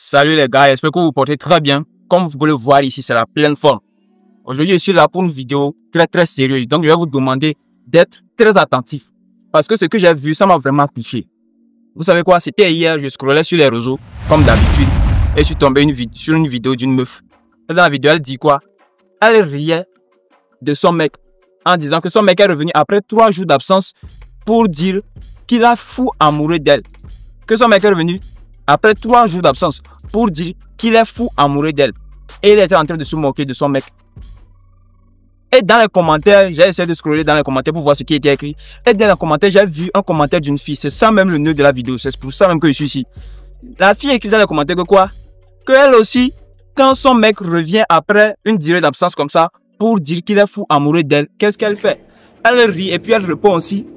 Salut les gars, j'espère que vous vous portez très bien. Comme vous pouvez le voir ici, c'est la pleine forme. Aujourd'hui, je suis là pour une vidéo très sérieuse. Donc, je vais vous demander d'être très attentif. Parce que ce que j'ai vu, ça m'a vraiment touché. Vous savez quoi? C'était hier, je scrollais sur les réseaux, comme d'habitude. Et je suis tombé sur une vidéo d'une meuf. Et dans la vidéo, elle dit quoi? Elle riait de son mec en disant que son mec est revenu après 3 jours d'absence pour dire qu'il a fou amoureux d'elle. Que son mec est revenu après 3 jours d'absence pour dire qu'il est fou amoureux d'elle. Et il était en train de se moquer de son mec. Et dans les commentaires, j'ai essayé de scroller dans les commentaires pour voir ce qui était écrit. Et dans les commentaires, j'ai vu un commentaire d'une fille. C'est ça même le nœud de la vidéo. C'est pour ça même que je suis ici. La fille écrit dans les commentaires que quoi? Que elle aussi, quand son mec revient après une durée d'absence comme ça, pour dire qu'il est fou amoureux d'elle, qu'est-ce qu'elle fait? Elle rit et puis elle répond aussi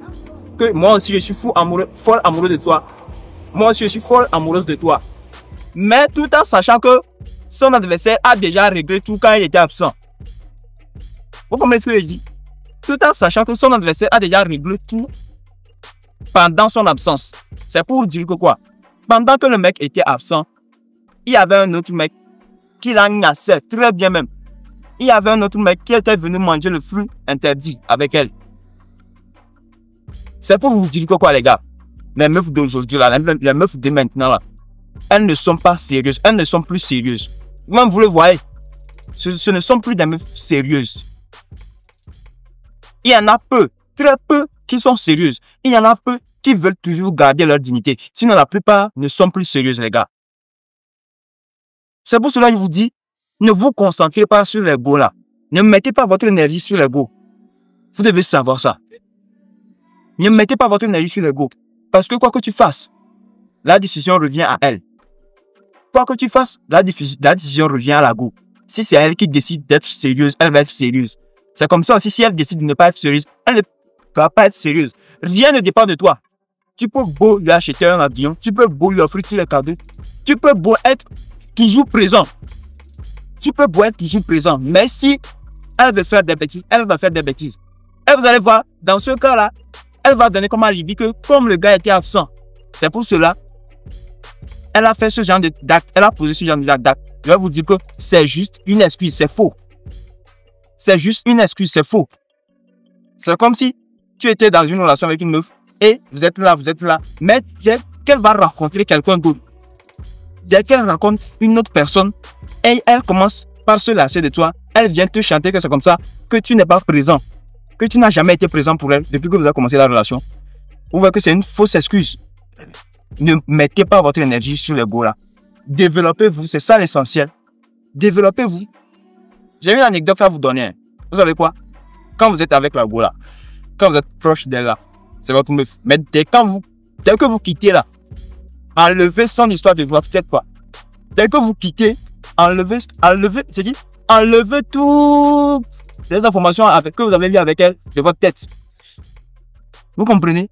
que moi aussi je suis fou amoureux, folle amoureux de toi. Moi aussi je suis folle amoureuse de toi. Mais tout en sachant que son adversaire a déjà réglé tout quand il était absent. Vous comprenez ce que je dis? Tout en sachant que son adversaire a déjà réglé tout pendant son absence. C'est pour dire que quoi? Pendant que le mec était absent, il y avait un autre mec qui l'agnaçait très bien même. Il y avait un autre mec qui était venu manger le fruit interdit avec elle. C'est pour vous dire que quoi les gars? Les meufs d'aujourd'hui là, les meufs de maintenant là, elles ne sont pas sérieuses, elles ne sont plus sérieuses. Même vous le voyez, ce ne sont plus des meufs sérieuses. Il y en a peu, très peu qui sont sérieuses. Il y en a peu qui veulent toujours garder leur dignité. Sinon la plupart ne sont plus sérieuses les gars. C'est pour cela que je vous dis, ne vous concentrez pas sur les go là. Ne mettez pas votre énergie sur les go. Vous devez savoir ça. Ne mettez pas votre énergie sur les go. Parce que quoi que tu fasses, la décision revient à elle. Quoi que tu fasses, la décision revient à la go. Si c'est elle qui décide d'être sérieuse, elle va être sérieuse. C'est comme ça aussi, si elle décide de ne pas être sérieuse, elle ne va pas être sérieuse. Rien ne dépend de toi. Tu peux beau lui acheter un avion, tu peux beau lui offrir tous les cadeaux, tu peux beau être toujours présent. Tu peux beau être toujours présent. Mais si elle veut faire des bêtises, elle va faire des bêtises. Et vous allez voir, dans ce cas-là, elle va donner comme alibi que comme le gars était absent. C'est pour cela, elle a fait ce genre d'acte, elle a posé ce genre d'acte. Je vais vous dire que c'est juste une excuse, c'est faux. C'est juste une excuse, c'est faux. C'est comme si tu étais dans une relation avec une meuf et vous êtes là, mais dès qu'elle va rencontrer quelqu'un d'autre, dès qu'elle rencontre une autre personne et elle commence par se lasser de toi, elle vient te chanter que c'est comme ça, que tu n'es pas présent, que tu n'as jamais été présent pour elle depuis que vous avez commencé la relation. Vous voyez que c'est une fausse excuse. Ne mettez pas votre énergie sur les go là. Développez-vous, c'est ça l'essentiel. Développez-vous. J'ai une anecdote à vous donner. Vous savez quoi? Quand vous êtes avec la go là, quand vous êtes proche d'elle là, c'est votre meuf. Mais dès que vous quittez là, enlevez son histoire de votre tête quoi. Dès que vous quittez, enlevez toutes les informations que vous avez vues avec elle de votre tête. Vous comprenez?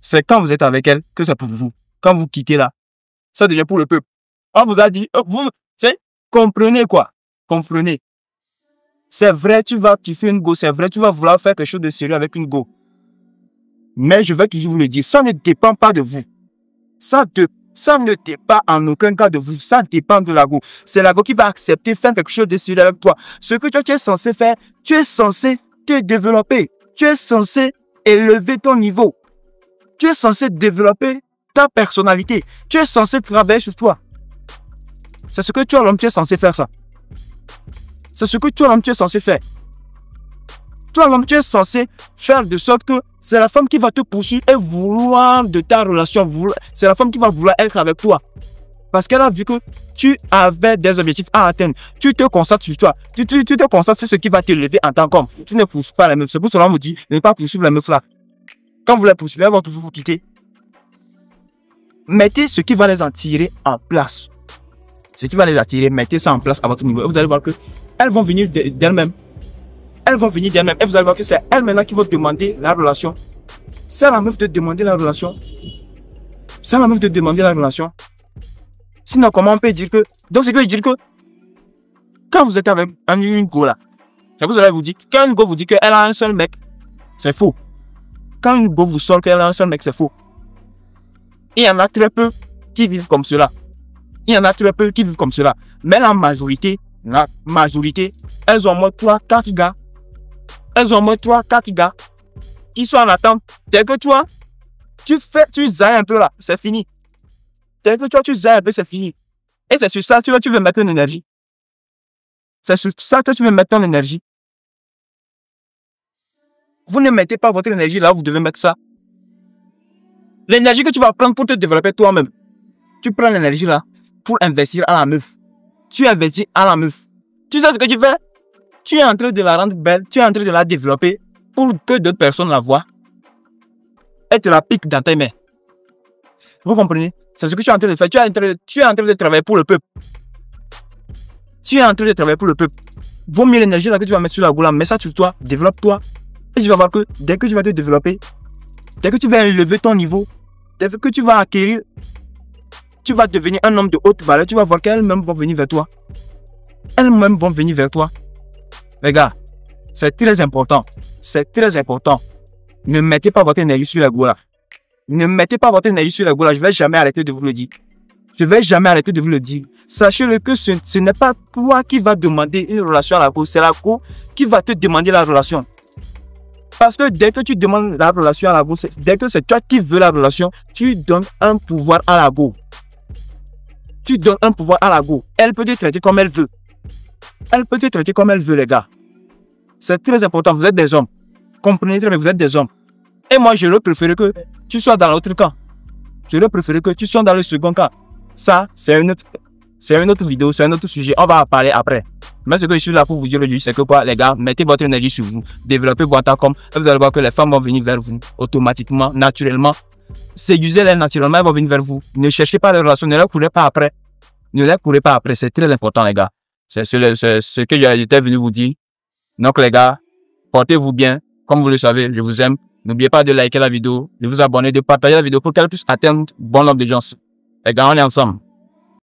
C'est quand vous êtes avec elle que c'est pour vous. Quand vous quittez là, ça devient pour le peuple. On vous a dit, vous, comprenez quoi? Comprenez. C'est vrai, tu fais une go, c'est vrai, tu vas vouloir faire quelque chose de sérieux avec une go. Mais je vais toujours vous le dire, ça ne dépend pas de vous. Ça ne dépend en aucun cas de vous. Ça dépend de la go. C'est la go qui va accepter faire quelque chose de sérieux avec toi. Ce que tu es censé faire, tu es censé te développer. Tu es censé élever ton niveau. Tu es censé développer ta personnalité. Tu es censé travailler sur toi. C'est ce que tu es censé faire ça. C'est ce que toi, l'homme, tu es censé faire. Toi, l'homme, tu es censé faire de sorte que c'est la femme qui va te poursuivre et vouloir de ta relation. C'est la femme qui va vouloir être avec toi. Parce qu'elle a vu que tu avais des objectifs à atteindre. Tu te concentres sur toi. Tu te concentres sur ce qui va t'élever en tant qu'homme. Tu ne poursuis pas la meuf. C'est pour cela qu'on vous dit de ne pas poursuivre la meuf là. Quand vous la poursuivez, elles vont toujours vous quitter. Mettez ce qui va les attirer en place. Ce qui va les attirer, mettez ça en place à votre niveau. Et vous allez voir que elles vont venir d'elles-mêmes. Elles vont venir d'elles-mêmes. Et vous allez voir que c'est elles maintenant qui vont demander la relation. C'est la meuf de demander la relation. C'est la meuf de demander la relation. Sinon, comment on peut dire que... Donc, c'est que je dis que... Quand vous êtes avec une go là, c'est pour cela que vous dites... Quand une go vous dit qu'elle a un seul mec, c'est faux. Quand une go vous sort qu'elle a un seul mec, c'est faux. Il y en a très peu qui vivent comme cela. Il y en a très peu qui vivent comme cela. Mais la majorité, elles ont au moins 3-4 gars. Elles ont au moins 3-4 gars qui sont en attente. Dès que toi, tu zailles un peu là, c'est fini. Dès que toi, tu zailles un peu, c'est fini. Et c'est sur ça que tu veux mettre ton énergie. C'est sur ça que tu veux mettre ton énergie. Vous ne mettez pas votre énergie là où vous devez mettre ça. L'énergie que tu vas prendre pour te développer toi-même. Tu prends l'énergie là pour investir à la meuf. Tu investis à la meuf. Tu sais ce que tu fais? Tu es en train de la rendre belle, tu es en train de la développer pour que d'autres personnes la voient. Et te la pique dans tes mains. Vous comprenez? C'est ce que tu es en train de faire. Tu es en train de travailler pour le peuple. Tu es en train de travailler pour le peuple. Vaut mieux l'énergie là que tu vas mettre sur la goula. Mets ça sur toi, développe-toi. Et tu vas voir que dès que tu vas te développer, dès que tu vas élever ton niveau, dès que tu vas acquérir, tu vas devenir un homme de haute valeur. Tu vas voir qu'elles-mêmes vont venir vers toi. Elles-mêmes vont venir vers toi. Les gars, c'est très important. C'est très important. Ne mettez pas votre énergie sur la goula. Ne mettez pas votre énergie sur la goula. Je ne vais jamais arrêter de vous le dire. Je ne vais jamais arrêter de vous le dire. Sachez-le que ce n'est pas toi qui vas demander une relation à la go. C'est la go qui va te demander la relation. Parce que dès que tu demandes la relation à la go, dès que c'est toi qui veux la relation, tu donnes un pouvoir à la go. Tu donnes un pouvoir à la go. Elle peut te traiter comme elle veut. Elle peut te traiter comme elle veut, les gars. C'est très important. Vous êtes des hommes. Comprenez très bien, vous êtes des hommes. Et moi, j'aurais préféré que tu sois dans l'autre camp. J'aurais préféré que tu sois dans le second camp. Ça, c'est une autre vidéo, c'est un autre sujet. On va en parler après. Mais ce que je suis là pour vous dire aujourd'hui, c'est que quoi, les gars, mettez votre énergie sur vous. Développez votre com. Et vous allez voir que les femmes vont venir vers vous automatiquement, naturellement. Séduisez-les naturellement, elles vont venir vers vous. Ne cherchez pas les relations, ne les courez pas après. Ne les courez pas après, c'est très important, les gars. C'est ce que j'étais venu vous dire. Donc, les gars, portez-vous bien. Comme vous le savez, je vous aime. N'oubliez pas de liker la vidéo, de vous abonner, de partager la vidéo pour qu'elle puisse atteindre bon nombre de gens. Les gars, on est ensemble.